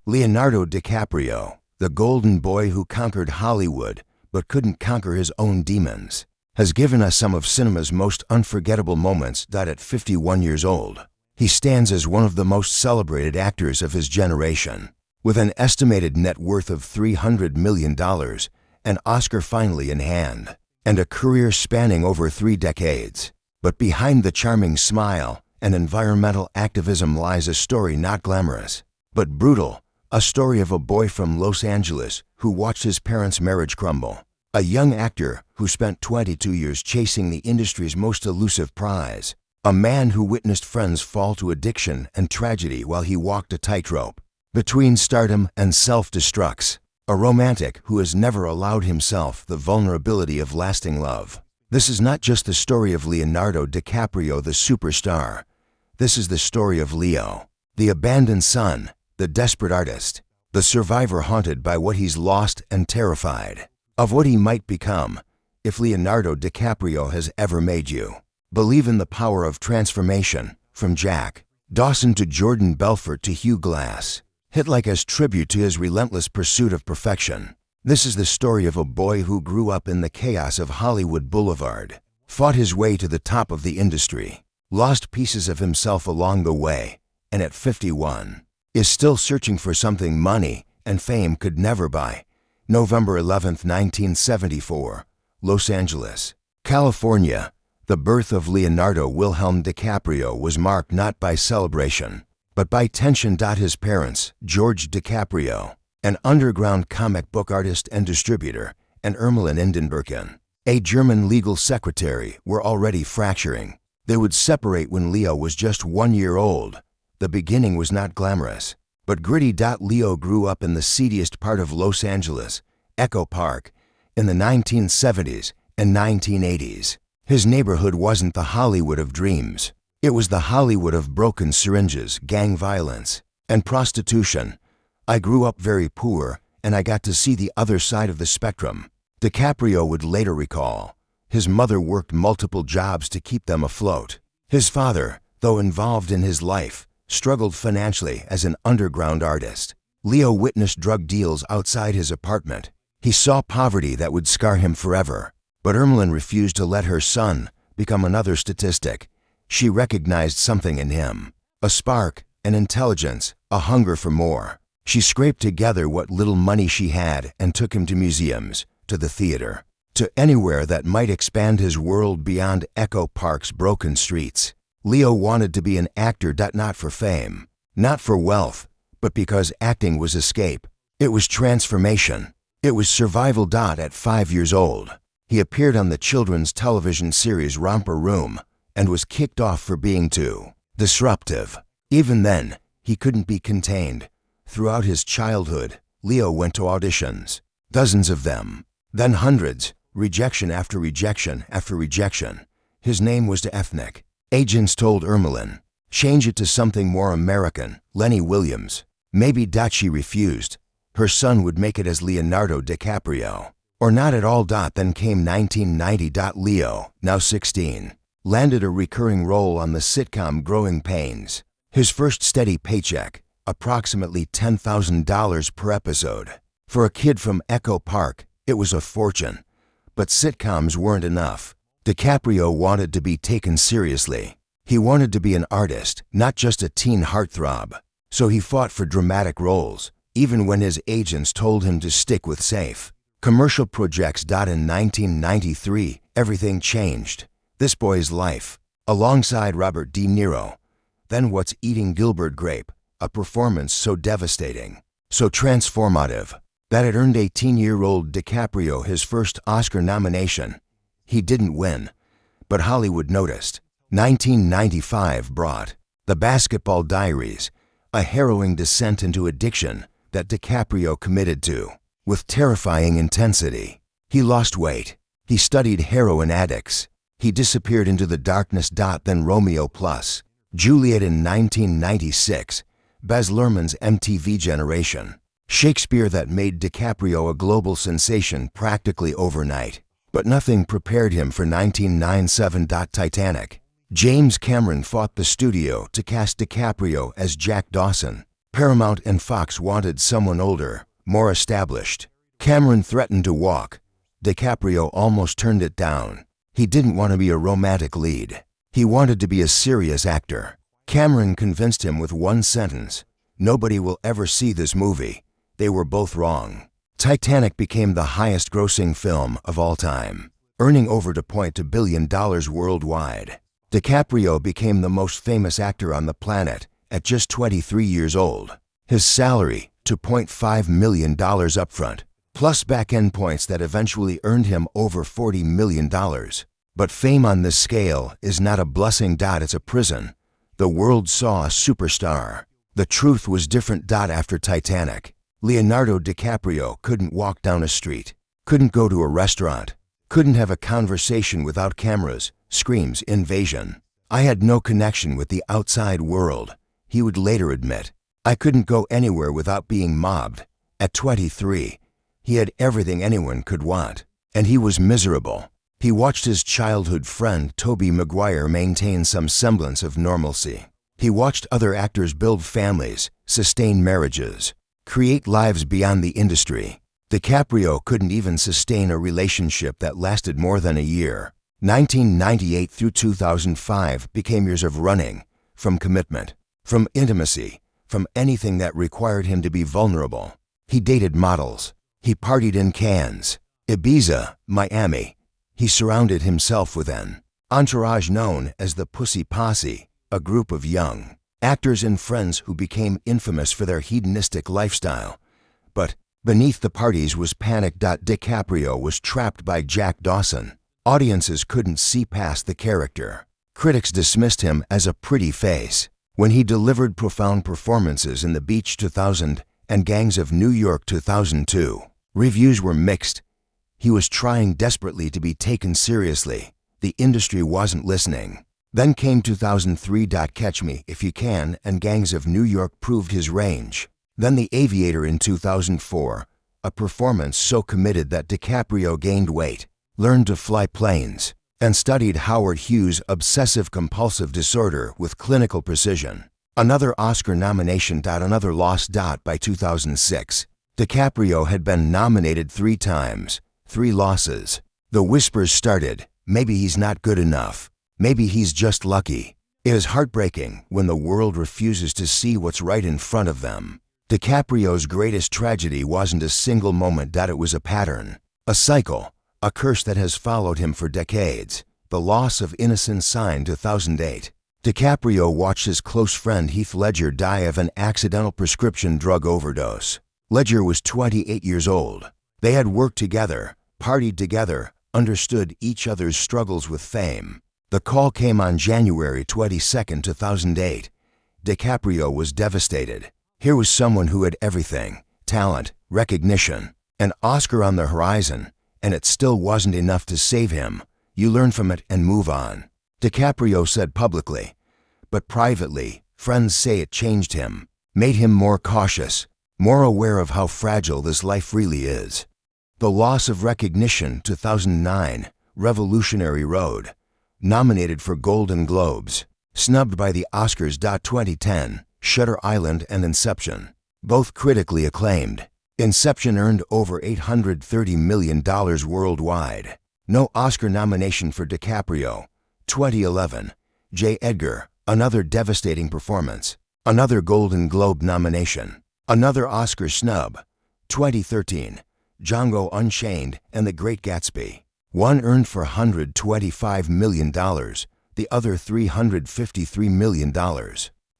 Leonardo DiCaprio, the golden boy who conquered Hollywood but couldn't conquer his own demons, has given us some of cinema's most unforgettable moments. At 51 years old, he stands as one of the most celebrated actors of his generation. With an estimated net worth of $300 million, an Oscar finally in hand, and a career spanning over 3 decades. But behind the charming smile and environmental activism lies a story not glamorous, but brutal. A story of a boy from Los Angeles who watched his parents' marriage crumble. A young actor who spent 22 years chasing the industry's most elusive prize. A man who witnessed friends fall to addiction and tragedy while he walked a tightrope between stardom and self-destructs. A romantic who has never allowed himself the vulnerability of lasting love. This is not just the story of Leonardo DiCaprio, the superstar. This is the story of Leo, the abandoned son, the desperate artist, the survivor haunted by what he's lost and terrified of what he might become. If Leonardo DiCaprio has ever made you believe in the power of transformation, from Jack Dawson to Jordan Belfort to Hugh Glass, hit like as tribute to his relentless pursuit of perfection. This is the story of a boy who grew up in the chaos of Hollywood Boulevard, fought his way to the top of the industry, lost pieces of himself along the way, and at 51, is still searching for something money and fame could never buy. November 11, 1974, Los Angeles, California. The birth of Leonardo Wilhelm DiCaprio was marked not by celebration, but by tension. His parents, George DiCaprio, an underground comic book artist and distributor, and Ermelin Indenbergen, a German legal secretary, were already fracturing. They would separate when Leo was just 1 year old. The beginning was not glamorous, but gritty. Leo grew up in the seediest part of Los Angeles, Echo Park, in the 1970s and 1980s. His neighborhood wasn't the Hollywood of dreams. It was the Hollywood of broken syringes, gang violence, and prostitution. I grew up very poor, and I got to see the other side of the spectrum. DiCaprio would later recall. His mother worked multiple jobs to keep them afloat. His father, though involved in his life, struggled financially as an underground artist. Leo witnessed drug deals outside his apartment. He saw poverty that would scar him forever. But Ermelin refused to let her son become another statistic. She recognized something in him, a spark, an intelligence, a hunger for more. She scraped together what little money she had and took him to museums, to the theater, to anywhere that might expand his world beyond Echo Park's broken streets. Leo wanted to be an actor, not for fame, not for wealth, but because acting was escape. It was transformation. It was survival. At 5 years old, he appeared on the children's television series Romper Room and was kicked off for being too disruptive. Even then, he couldn't be contained. Throughout his childhood, Leo went to auditions, dozens of them, then hundreds, rejection after rejection after rejection. His name was too ethnic. Agents told Ermelin, change it to something more American, Lenny Williams. Maybe. She refused. Her son would make it as Leonardo DiCaprio, or not at all. Then came 1990. Leo, now 16, landed a recurring role on the sitcom Growing Pains. His first steady paycheck, approximately $10,000 per episode. For a kid from Echo Park, it was a fortune. But sitcoms weren't enough. DiCaprio wanted to be taken seriously. He wanted to be an artist, not just a teen heartthrob. So he fought for dramatic roles, even when his agents told him to stick with safe commercial projects. In 1993, everything changed. This boy's life, alongside Robert De Niro. Then What's Eating Gilbert Grape, a performance so devastating, so transformative, that it earned 18-year-old DiCaprio his first Oscar nomination. He didn't win, but Hollywood noticed. 1995 brought The Basketball Diaries, a harrowing descent into addiction that DiCaprio committed to with terrifying intensity. He lost weight. He studied heroin addicts. He disappeared into the darkness. Then Romeo Plus Juliet in 1996, Baz Luhrmann's MTV Generation. Shakespeare that made DiCaprio a global sensation practically overnight. But nothing prepared him for 1997. Titanic. James Cameron fought the studio to cast DiCaprio as Jack Dawson. Paramount and Fox wanted someone older, more established. Cameron threatened to walk. DiCaprio almost turned it down. He didn't want to be a romantic lead. He wanted to be a serious actor. Cameron convinced him with one sentence: "Nobody will ever see this movie." They were both wrong. Titanic became the highest-grossing film of all time, earning over $2 billion worldwide. DiCaprio became the most famous actor on the planet at just 23 years old. His salary, $2.5 million upfront, plus back-end points that eventually earned him over $40 million. But fame on this scale is not a blessing. It's a prison. The world saw a superstar. The truth was different. After Titanic, Leonardo DiCaprio couldn't walk down a street, couldn't go to a restaurant, couldn't have a conversation without cameras, screams, invasion. "I had no connection with the outside world," he would later admit. "I couldn't go anywhere without being mobbed." At 23, he had everything anyone could want, and he was miserable. He watched his childhood friend Tobey Maguire maintain some semblance of normalcy. He watched other actors build families, sustain marriages, create lives beyond the industry. DiCaprio couldn't even sustain a relationship that lasted more than a year. 1998 through 2005 became years of running, from commitment, from intimacy, from anything that required him to be vulnerable. He dated models. He partied in Cannes, Ibiza, Miami. He surrounded himself with an entourage known as the Pussy Posse, a group of young actors and friends who became infamous for their hedonistic lifestyle. But beneath the parties was panic. DiCaprio was trapped by Jack Dawson. Audiences couldn't see past the character. Critics dismissed him as a pretty face. When he delivered profound performances in The Beach 2000 and Gangs of New York 2002, reviews were mixed. He was trying desperately to be taken seriously. The industry wasn't listening. Then came 2003. Catch Me If You Can and Gangs of New York proved his range. Then The Aviator in 2004, a performance so committed that DiCaprio gained weight, learned to fly planes, and studied Howard Hughes' obsessive-compulsive disorder with clinical precision. Another Oscar nomination. Another loss. By 2006, DiCaprio had been nominated 3 times, 3 losses. The whispers started: maybe he's not good enough. Maybe he's just lucky. It is heartbreaking when the world refuses to see what's right in front of them. DiCaprio's greatest tragedy wasn't a single moment. It was a pattern, a cycle, a curse that has followed him for decades. The loss of innocence. 2008. DiCaprio watched his close friend Heath Ledger die of an accidental prescription drug overdose. Ledger was 28 years old. They had worked together, partied together, understood each other's struggles with fame. The call came on January 22, 2008. DiCaprio was devastated. Here was someone who had everything: talent, recognition, an Oscar on the horizon, and it still wasn't enough to save him. You learn from it and move on, DiCaprio said publicly. But privately, friends say it changed him, made him more cautious, more aware of how fragile this life really is. The loss of recognition. 2009, Revolutionary Road, nominated for Golden Globes, snubbed by the Oscars. 2010, Shutter Island and Inception, both critically acclaimed. Inception earned over $830 million worldwide. No Oscar nomination for DiCaprio. 2011, J. Edgar, another devastating performance. Another Golden Globe nomination. Another Oscar snub. 2013, Django Unchained and The Great Gatsby. One earned for $125 million, the other $353 million.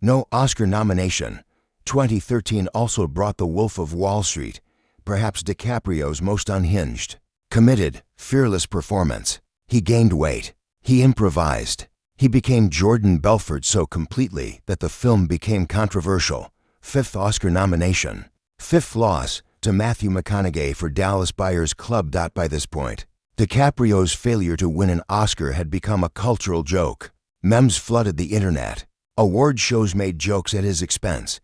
No Oscar nomination. 2013 also brought The Wolf of Wall Street, perhaps DiCaprio's most unhinged, committed, fearless performance. He gained weight. He improvised. He became Jordan Belfort so completely that the film became controversial. 5th Oscar nomination. 5th loss to Matthew McConaughey for Dallas Buyers Club. By this point, DiCaprio's failure to win an Oscar had become a cultural joke. Memes flooded the internet. Award shows made jokes at his expense.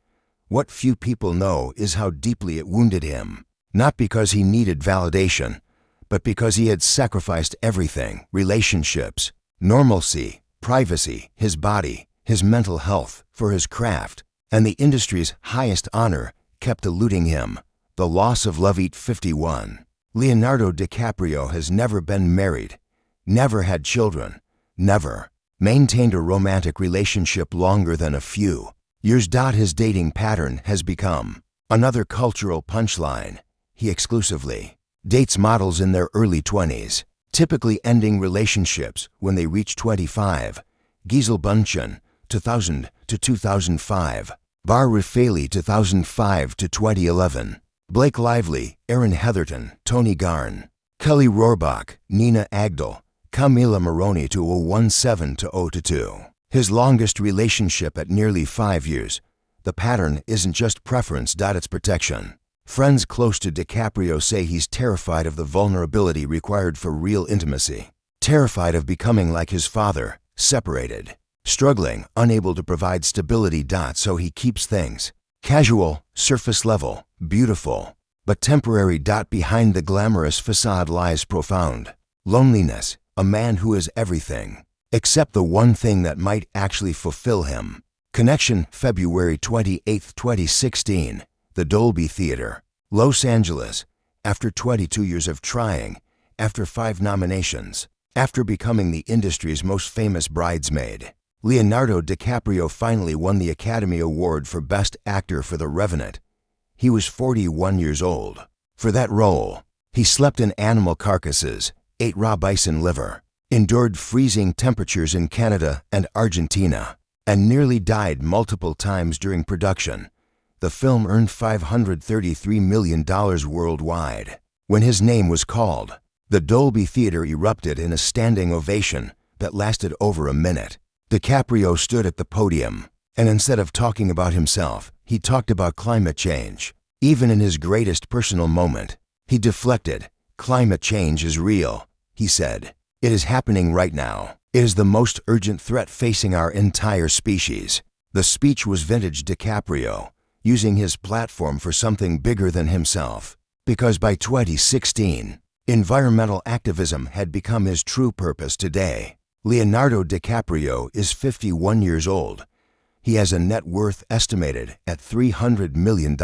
What few people know is how deeply it wounded him. Not because he needed validation, but because he had sacrificed everything: relationships, normalcy, privacy, his body, his mental health, for his craft. and the industry's highest honor kept eluding him, the loss of love. 51. Leonardo DiCaprio has never been married, never had children, never maintained a romantic relationship longer than a few years. His dating pattern has become another cultural punchline. He exclusively dates models in their early 20s, typically ending relationships when they reach 25. Gisele Bündchen, 2000 to 2005. Bar Raffaele, 2005 to 2011. Blake Lively, Aaron Heatherton, Tony Garn. Kelly Rohrbach, Nina Agdal, Camila Moroni, 2017 to 022. His longest relationship at nearly 5 years. The pattern isn't just preference. It's protection. Friends close to DiCaprio say he's terrified of the vulnerability required for real intimacy. Terrified of becoming like his father, separated. Struggling, unable to provide stability. So he keeps things casual, surface level, beautiful, but temporary. Behind the glamorous facade lies profound loneliness, a man who is everything except the one thing that might actually fulfill him. Connection, February 28, 2016. The Dolby Theater, Los Angeles. After 22 years of trying, after 5 nominations, after becoming the industry's most famous bridesmaid, Leonardo DiCaprio finally won the Academy Award for Best Actor for The Revenant. He was 41 years old. For that role, he slept in animal carcasses, ate raw bison liver, endured freezing temperatures in Canada and Argentina, and nearly died multiple times during production. The film earned $533 million worldwide. When his name was called, the Dolby Theater erupted in a standing ovation that lasted over a minute. DiCaprio stood at the podium, and instead of talking about himself, he talked about climate change. Even in his greatest personal moment, he deflected. Climate change is real, he said. It is happening right now. It is the most urgent threat facing our entire species. The speech was vintage DiCaprio, using his platform for something bigger than himself. Because by 2016, environmental activism had become his true purpose. Today, Leonardo DiCaprio is 51 years old. He has a net worth estimated at $300 million.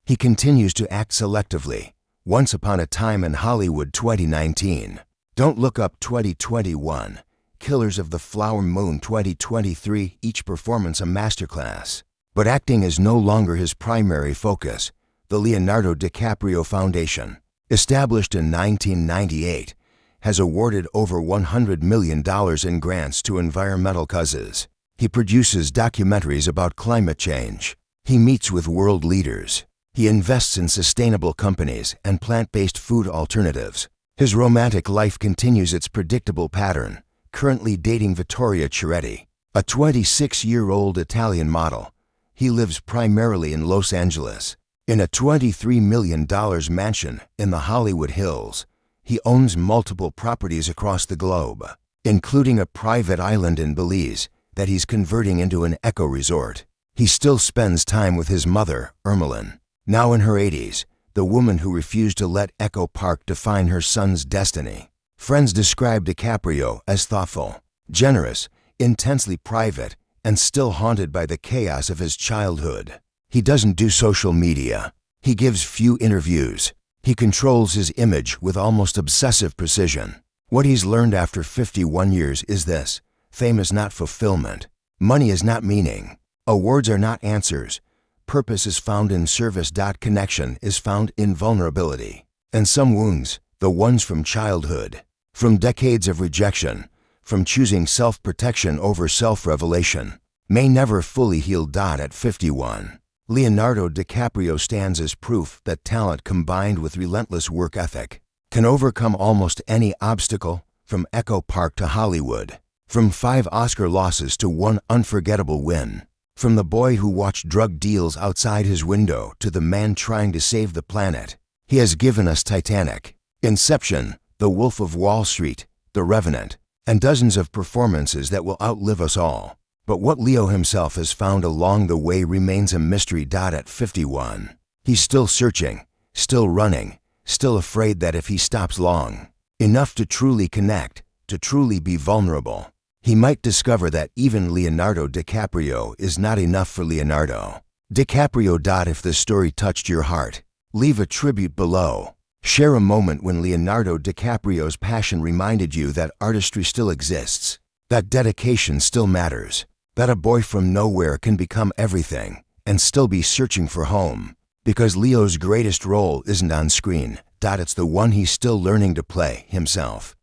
He continues to act selectively. Once Upon a Time in Hollywood, 2019. Don't Look Up, 2021. Killers of the Flower Moon, 2023. Each performance a masterclass. But acting is no longer his primary focus. The Leonardo DiCaprio Foundation, established in 1998, has awarded over $100 million in grants to environmental causes. He produces documentaries about climate change. He meets with world leaders. He invests in sustainable companies and plant-based food alternatives. His romantic life continues its predictable pattern, currently dating Vittoria Chiretti, a 26-year-old Italian model. He lives primarily in Los Angeles, in a $23 million mansion in the Hollywood Hills. He owns multiple properties across the globe, including a private island in Belize that he's converting into an eco-resort. He still spends time with his mother, Ermeline, now in her 80s, the woman who refused to let Echo Park define her son's destiny. Friends describe DiCaprio as thoughtful, generous, intensely private, and still haunted by the chaos of his childhood. He doesn't do social media. He gives few interviews. He controls his image with almost obsessive precision. What he's learned after 51 years is this: fame is not fulfillment. Money is not meaning. Awards are not answers. Purpose is found in service. Connection is found in vulnerability. And some wounds, the ones from childhood, from decades of rejection, from choosing self-protection over self-revelation, may never fully heal. At 51, Leonardo DiCaprio stands as proof that talent combined with relentless work ethic can overcome almost any obstacle, from Echo Park to Hollywood, from 5 Oscar losses to 1 unforgettable win, from the boy who watched drug deals outside his window to the man trying to save the planet. He has given us Titanic, Inception, The Wolf of Wall Street, The Revenant, and dozens of performances that will outlive us all. But what Leo himself has found along the way remains a mystery. At 51, he's still searching, still running, still afraid that if he stops long enough to truly connect, to truly be vulnerable, He might discover that even Leonardo DiCaprio is not enough for Leonardo DiCaprio. If this story touched your heart, leave a tribute below. Share a moment when Leonardo DiCaprio's passion reminded you that artistry still exists, that dedication still matters, that a boy from nowhere can become everything and still be searching for home. Because Leo's greatest role isn't on screen, it's the one he's still learning to play himself.